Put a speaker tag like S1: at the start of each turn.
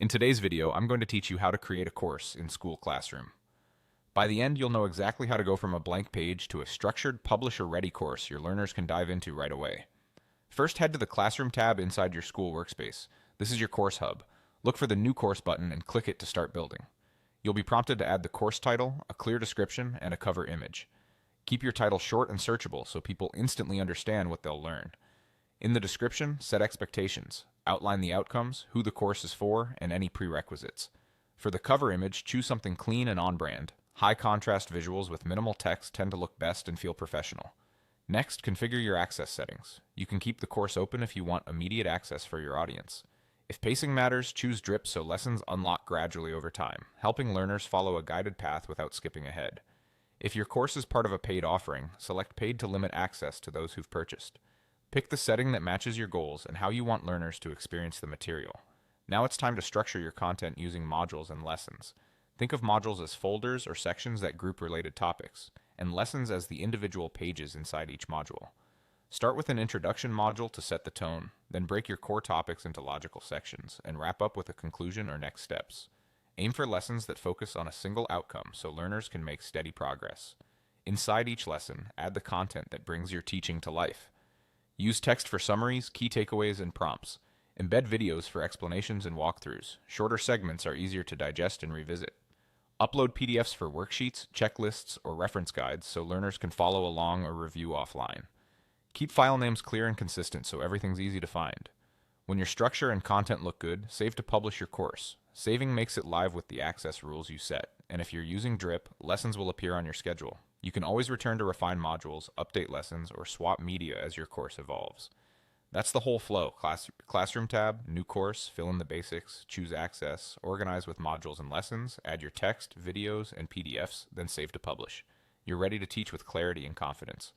S1: In today's video, I'm going to teach you how to create a course in Skool Classroom. By the end, you'll know exactly how to go from a blank page to a structured, publisher-ready course your learners can dive into right away. First, head to the Classroom tab inside your Skool workspace. This is your course hub. Look for the New Course button and click it to start building. You'll be prompted to add the course title, a clear description, and a cover image. Keep your title short and searchable so people instantly understand what they'll learn. In the description, set expectations. Outline the outcomes, who the course is for, and any prerequisites. For the cover image, choose something clean and on-brand. High contrast visuals with minimal text tend to look best and feel professional. Next, configure your access settings. You can keep the course open if you want immediate access for your audience. If pacing matters, choose drip so lessons unlock gradually over time, helping learners follow a guided path without skipping ahead. If your course is part of a paid offering, select paid to limit access to those who've purchased. Pick the setting that matches your goals and how you want learners to experience the material. Now it's time to structure your content using modules and lessons. Think of modules as folders or sections that group related topics, and lessons as the individual pages inside each module. Start with an introduction module to set the tone, then break your core topics into logical sections, and wrap up with a conclusion or next steps. Aim for lessons that focus on a single outcome so learners can make steady progress. Inside each lesson, add the content that brings your teaching to life. Use text for summaries, key takeaways, and prompts. Embed videos for explanations and walkthroughs. Shorter segments are easier to digest and revisit. Upload PDFs for worksheets, checklists, or reference guides so learners can follow along or review offline. Keep file names clear and consistent so everything's easy to find. When your structure and content look good, save to publish your course. Saving makes it live with the access rules you set, and if you're using drip, lessons will appear on your schedule. You can always return to refine modules, update lessons, or swap media as your course evolves. That's the whole flow. Classroom tab, new course, fill in the basics, choose access, organize with modules and lessons, add your text, videos, and PDFs, then save to publish. You're ready to teach with clarity and confidence.